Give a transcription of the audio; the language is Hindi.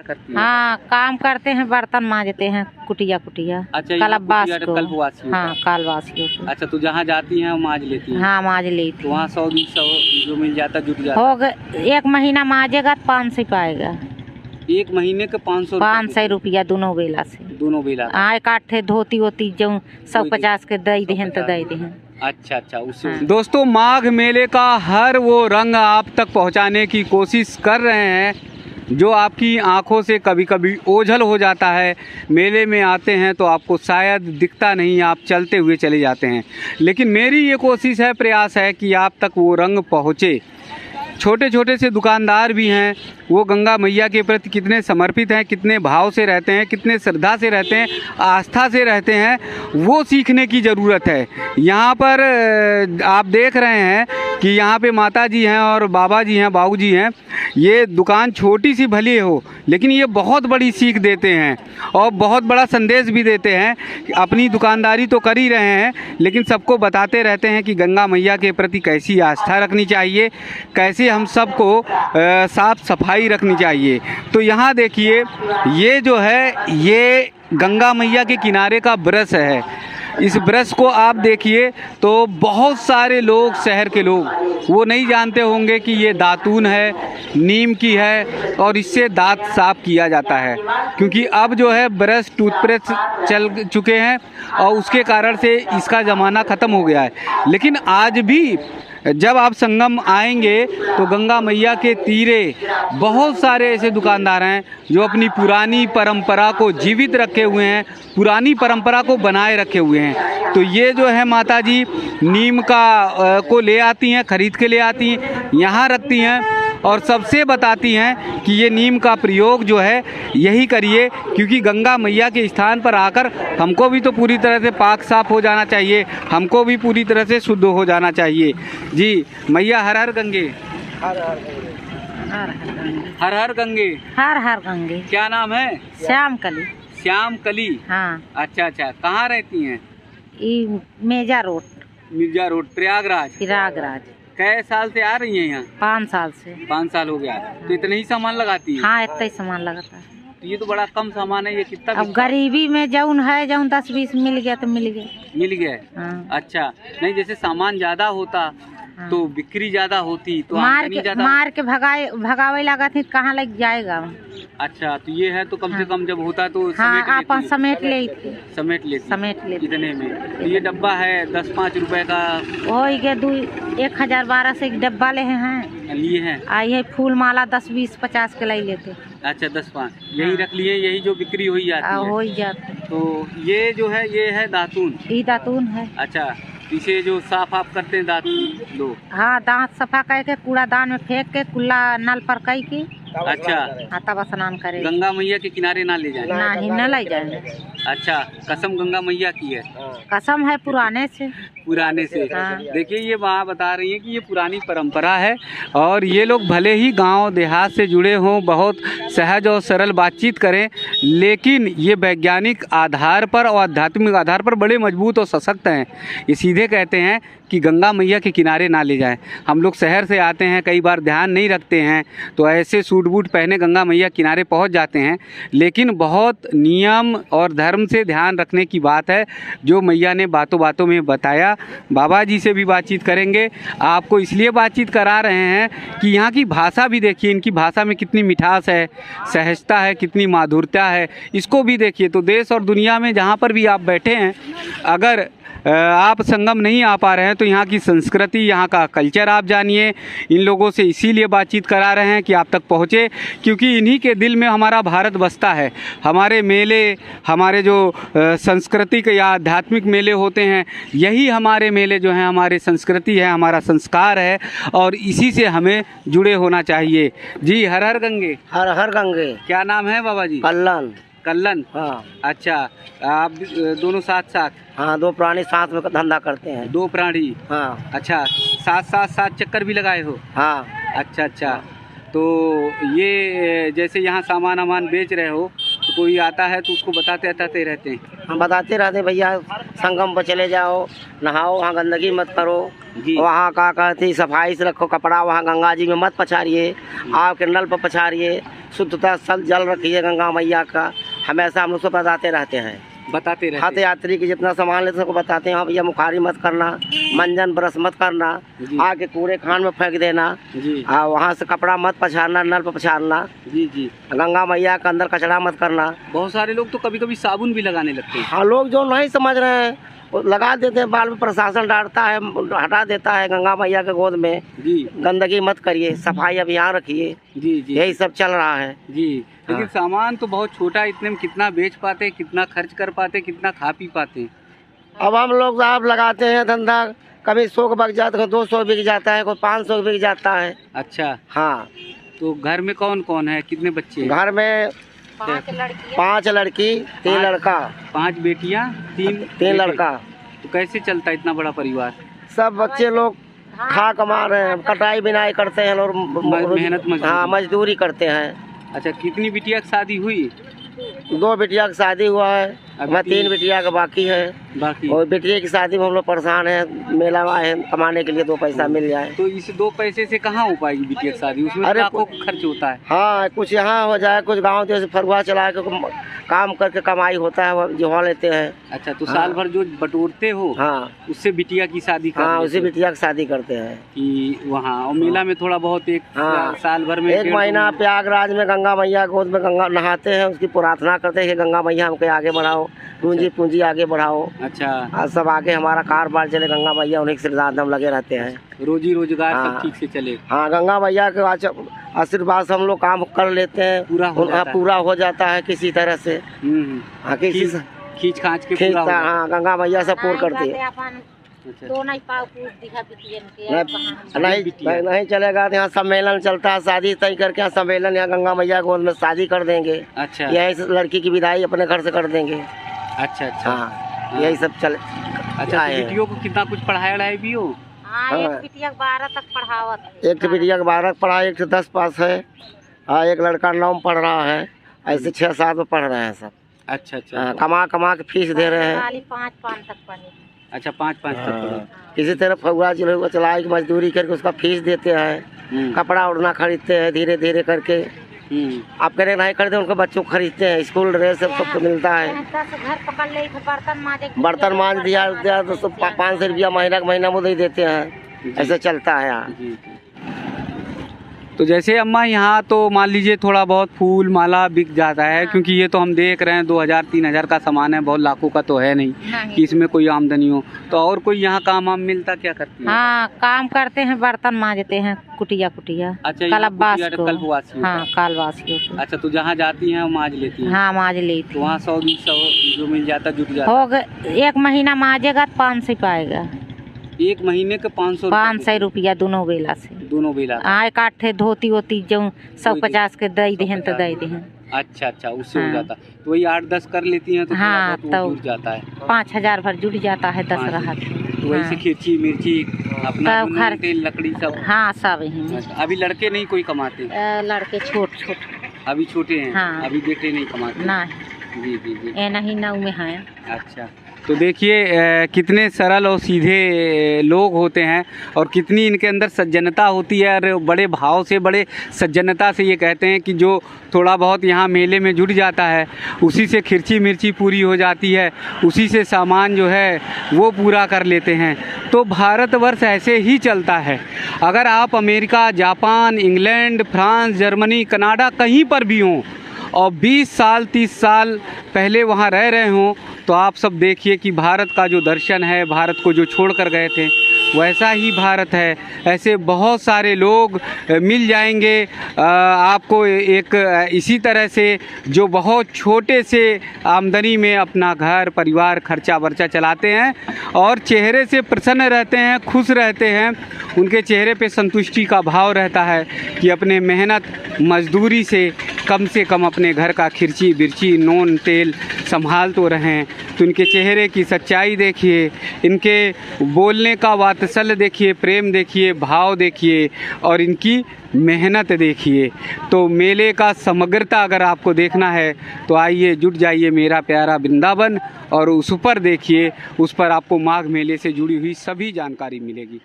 करती हैं? हाँ, काम करते हैं, बर्तन मांजते हैं, कुटिया कुटिया। अच्छा, कलबास को। कल्पवासियों हाँ, कालवासियों को। अच्छा, तो जहाँ जाती हैं मांज लेती हैं? हाँ, मांज लेती। तो वहाँ 100 जो मिल जाता जुट जाता? हो गए 1 महीना मांजेगा तो 500 पाएगा। 1 महीने का 500 रुपया दोनों बेला से। दोनों बेला? हाँ, एक आठे धोती वोती जो 150 के दे दें तो दे दें। अच्छा उससे। हाँ। दोस्तों, माघ मेले का हर वो रंग आप तक पहुंचाने की कोशिश कर रहे हैं जो आपकी आंखों से कभी कभी ओझल हो जाता है। मेले में आते हैं तो आपको शायद दिखता नहीं, आप चलते हुए चले जाते हैं, लेकिन मेरी ये कोशिश है, प्रयास है कि आप तक वो रंग पहुँचे। छोटे छोटे से दुकानदार भी हैं, वो गंगा मैया के प्रति कितने समर्पित हैं, कितने भाव से रहते हैं, कितने श्रद्धा से रहते हैं, आस्था से रहते हैं, वो सीखने की ज़रूरत है। यहाँ पर आप देख रहे हैं कि यहाँ पे माता जी हैं और बाबा जी हैं, बाबू जी हैं। ये दुकान छोटी सी भली हो, लेकिन ये बहुत बड़ी सीख देते हैं और बहुत बड़ा संदेश भी देते हैं। अपनी दुकानदारी तो कर ही रहे हैं, लेकिन सबको बताते रहते हैं कि गंगा मैया के प्रति कैसी आस्था रखनी चाहिए, कैसे हम सबको साफ सफाई रखनी चाहिए। तो यहाँ देखिए, ये जो है ये गंगा मैया के किनारे का ब्रश है। इस ब्रश को आप देखिए तो बहुत सारे लोग, शहर के लोग, वो नहीं जानते होंगे कि ये दातून है, नीम की है और इससे दांत साफ किया जाता है। क्योंकि अब जो है ब्रश, टूथब्रश चल चुके हैं और उसके कारण से इसका ज़माना ख़त्म हो गया है। लेकिन आज भी जब आप संगम आएंगे तो गंगा मैया के तीरे बहुत सारे ऐसे दुकानदार हैं जो अपनी पुरानी परंपरा को जीवित रखे हुए हैं, पुरानी परंपरा को बनाए रखे हुए हैं। तो ये जो है माता जी नीम का को ले आती हैं, खरीद के ले आती हैं, यहाँ रखती हैं और सबसे बताती हैं कि ये नीम का प्रयोग जो है यही करिए, क्योंकि गंगा मैया के स्थान पर आकर हमको भी तो पूरी तरह से पाक साफ हो जाना चाहिए, हमको भी पूरी तरह से शुद्ध हो जाना चाहिए। जी मैया हर हर गंगे, हर हर गंगे, हर हर गंगे, हर हर गंगे। क्या नाम है? श्याम कली। श्याम कली। हाँ। अच्छा, कहाँ रहती हैं? मेजा रोड, मिर्जा रोड, प्रयागराज। प्रयागराज। कै साल से आ रही हैं यहाँ? 5 साल से। 5 साल हो गया। तो इतना ही सामान लगाती है? हाँ, इतना ही सामान लगाता है। तो ये तो बड़ा कम सामान है, ये कितना? अब गरीबी में जौन है, जौन 10-20 मिल गया तो मिल गया। मिल गया। हाँ। अच्छा, नहीं जैसे सामान ज्यादा होता तो बिक्री ज्यादा होती तो मार के भगावे लगा थी, कहाँ लग जाएगा। अच्छा, तो ये है तो कम से कम जब होता तो हाँ, आप समेट लेती। समेट लेती इतने में। तो ये डब्बा है 10-5 रुपए का हो गया, 1012 से एक डब्बा ले हैं, लिए हैं। आई है फूल माला 10, 20, 50 के लाई लेते। अच्छा, 10-5 यही रख लिए, यही जो बिक्री हो ही जाती है। तो ये जो है ये है दातून। ये दातून है। अच्छा, इसे जो साफ आप करते हैं दांत लोग? हाँ, दांत सफा करके कूड़ादान में फेंक के कुल्ला नल पर कई की। अच्छा, हाँ, तब स्नान करे। गंगा मैया के किनारे ना ले जाए? नहीं, न ले जाए। अच्छा, कसम गंगा मैया की है? कसम है पुराने से। हाँ। देखिए, ये वहाँ बता रही है कि ये पुरानी परंपरा है और ये लोग भले ही गांव देहात से जुड़े हों, बहुत सहज और सरल बातचीत करें, लेकिन ये वैज्ञानिक आधार पर और आध्यात्मिक आधार पर बड़े मजबूत और सशक्त हैं। ये सीधे कहते हैं कि गंगा मैया के किनारे ना ले जाएं। हम लोग शहर से आते हैं, कई बार ध्यान नहीं रखते हैं, तो ऐसे सूट बूट पहने गंगा मैया किनारे पहुंच जाते हैं। लेकिन बहुत नियम और धर्म से ध्यान रखने की बात है जो मैया ने बातों बातों में बताया। बाबा जी से भी बातचीत करेंगे, आपको इसलिए बातचीत करा रहे हैं कि यहाँ की भाषा भी देखिए, इनकी भाषा में कितनी मिठास है, सहजता है, कितनी माधुर्यता है, इसको भी देखिए। तो देश और दुनिया में जहाँ पर भी आप बैठे हैं, अगर आप संगम नहीं आ पा रहे हैं तो यहाँ की संस्कृति, यहाँ का कल्चर आप जानिए। इन लोगों से इसीलिए बातचीत करा रहे हैं कि आप तक पहुँचे, क्योंकि इन्हीं के दिल में हमारा भारत बसता है। हमारे मेले, हमारे जो सांस्कृतिक या आध्यात्मिक मेले होते हैं, यही हमारे मेले जो हैं हमारी संस्कृति है, हमारा संस्कार है और इसी से हमें जुड़े होना चाहिए। जी हर हर गंगे। हर हर गंगे। क्या नाम है बाबा जी? कल्लन। कल्लन। हाँ। अच्छा, आप दोनों साथ? हाँ, 2 प्राणी साथ में धंधा करते हैं। 2 प्राणी? हाँ। अच्छा, साथ चक्कर भी लगाए हो? हाँ। अच्छा। तो ये जैसे यहाँ सामान बेच रहे हो, तो कोई आता है तो उसको बताते रहते हैं। हम बताते रहते हैं भैया संगम पर चले जाओ, नहाओ, वहाँ गंदगी मत करो, जी। वहाँ का कहते सफाई से रखो कपड़ा, वहाँ गंगा जी में मत पछाड़िए, आप के नल पर पछाड़िए, शुद्धता सल जल रखिए गंगा मैया का। हमेशा हम लोग को बताते रहते हैं। हर यात्री की जितना सामान लेते सबको बताते हैं, हाँ भैया मुखारी मत करना, मंजन ब्रश मत करना, आके कूड़े खान में फेंक देना, वहाँ से कपड़ा मत पछाड़ना, नल पर पछाड़ना, जी। गंगा मैया के अंदर कचरा मत करना। बहुत सारे लोग तो कभी कभी साबुन भी लगाने लगते हैं। हाँ, लोग जो नहीं समझ रहे हैं वो लगा देते हैं, बाल में प्रशासन डांटता है, हटा देता है। गंगा मैया के गोद में जी गंदगी मत करिए, सफाई अभियान रखिए, जी। यही सब चल रहा है जी। लेकिन सामान तो बहुत छोटा, इतने में कितना बेच पाते, कितना खर्च कर पाते, कितना खा पी पाते। अब हम लोग आप लगाते हैं धंधा, कभी 100 का बिक जाता है, 200 बिक जाता है, कोई 500 बिक जाता है। अच्छा, हाँ। तो घर में कौन कौन है, कितने बच्चे? घर में 5 लड़की 3 लड़का। 5 बेटियां 3 लड़का। तो कैसे चलता है इतना बड़ा परिवार? सब बच्चे लोग खा कमा रहे हैं, कटाई बिनाई करते हैं और मेहनत मजदूरी। हाँ, मजदूरी करते हैं। अच्छा, कितनी बिटिया की शादी हुई? 2 बिटिया की शादी हुआ है, मैं 3 बिटिया का बाकी है। और बिटिया की शादी में हम लोग परेशान हैं, मेला में आए हैं कमाने के लिए 2 पैसा मिल जाए। तो इस 2 पैसे से कहाँ हो पाएगी बिटिया की शादी? उसमें लाखों खर्च होता है। हाँ, कुछ यहाँ हो जाए, कुछ गाँव जैसे फरुआ चला के काम करके कमाई होता है, वो जो लेते हैं। अच्छा, तो साल भर जो बटोरते हो, हाँ, उससे बिटिया की शादी हाँ, उससे बिटिया की शादी करते हैं कि वहाँ। और मेला में थोड़ा बहुत एक साल भर में 1 महीना प्रयागराज में गंगा मैया गोद में गंगा नहाते हैं, उसकी प्रार्थना करते हैं कि गंगा मैया हमको आगे बढ़ाओ, पूंजी आगे बढ़ाओ। अच्छा, सब आगे हमारा कारोबार चले, गंगा मैया उन्हीं के सिरदार हम लगे रहते हैं, रोजी रोजगार सब ठीक से चले। हाँ, गंगा मैया के आशीर्वाद से हम लोग काम कर लेते हैं, पूरा हो जाता है किसी तरह से। हाँ, किसी से खींच खांच के पूरा होता है। हाँ, गंगा मैया सब पूर्ण करती है। नहीं चलेगा तो यहाँ सम्मेलन चलता है, शादी तय करके यहाँ सम्मेलन, यहाँ गंगा मैया गोद में शादी कर देंगे। अच्छा, यही से लड़की की विदाई अपने घर से कर देंगे। अच्छा, हाँ, यही सब चले। अच्छा, बेटियों को कितना कुछ पढ़ाया भी हो? एक बिटिया 12 तक पढ़ावत। एक बिटिया 12 पढ़ा, एक 10 पास है। हाँ, एक लड़का 9 पढ़ रहा है। ऐसे 6-7 में पढ़ रहे हैं सब। अच्छा, कमा के फीस दे रहे हैं। 5 तक पढ़े। अच्छा, 5 तक पढ़े। किसी तरह फगुआ चला के मजदूरी करके उसका फीस देते हैं, कपड़ा उड़ना खरीदते हैं धीरे धीरे करके। आप करें नहीं खरीदे, उनको बच्चों को खरीदते हैं, स्कूल ड्रेस सबको मिलता है। बर्तन मांज दिया तो 500 रुपया महीना मुझे देते हैं। ऐसे चलता है यहाँ। तो जैसे अम्मा यहाँ तो मान लीजिए थोड़ा बहुत फूल माला बिक जाता है, क्योंकि ये तो हम देख रहे हैं 2000-3000 का सामान है, बहुत लाखों का तो है नहीं कि इसमें कोई आमदनी हो। तो और कोई यहाँ काम वाम मिलता, क्या करती है? हाँ, काम करते हैं, बर्तन मांजते हैं, कुटिया। अच्छा, कालवासियों। अच्छा, तो जहाँ जाती हैं मांज लेती हैं? हाँ, मांज लेती। तो वहाँ 100-200 जो मिल जाता जुट जाता हो गए। 1 महीना मांजेगा तो 500 पाएगा। 1 महीने के 500 रुपया दोनों बेला से। हाँ, 1 8 धोती होती जो 150 के दे दें तो दे दें। अच्छा, उससे हो जाता। तो वही 8-10 कर लेती हैं तो हाँ, तो जुट जाता है। 5000 भर जुट जाता है 10 रहा। तो वैसे खिरची मिर्ची अपना तेल लकड़ी सब। हाँ, सब ही। अभी लड़के नहीं कोई कमाते? लड़के छोट अभी छोटे हैं। हाँ, अभी बेटे नहीं कमाते? नहीं। जी। नहीं, 9 में है। अच्छा, तो देखिए कितने सरल और सीधे लोग होते हैं और कितनी इनके अंदर सज्जनता होती है। और बड़े भाव से, बड़े सज्जनता से ये कहते हैं कि जो थोड़ा बहुत यहाँ मेले में जुट जाता है उसी से खिरची मिर्ची पूरी हो जाती है, उसी से सामान जो है वो पूरा कर लेते हैं। तो भारतवर्ष ऐसे ही चलता है। अगर आप America, Japan, England, France, Germany, Canada कहीं पर भी हों और 20 साल 30 साल पहले वहाँ रह रहे हों, तो आप सब देखिए कि भारत का जो दर्शन है, भारत को जो छोड़ कर गए थे वैसा ही भारत है। ऐसे बहुत सारे लोग मिल जाएंगे आपको एक इसी तरह से, जो बहुत छोटे से आमदनी में अपना घर परिवार खर्चा वर्चा चलाते हैं और चेहरे से प्रसन्न रहते हैं, खुश रहते हैं। उनके चेहरे पे संतुष्टि का भाव रहता है कि अपने मेहनत मजदूरी से कम से कम अपने घर का खिरची बिरची नून तेल संभाल तो रहे हैं। तो इनके चेहरे की सच्चाई देखिए, इनके बोलने का वात्सल्य देखिए, प्रेम देखिए, भाव देखिए और इनकी मेहनत देखिए। तो मेले का समग्रता अगर आपको देखना है तो आइए, जुट जाइए मेरा प्यारा वृंदावन और उस पर देखिए, उस पर आपको माघ मेले से जुड़ी हुई सभी जानकारी मिलेगी।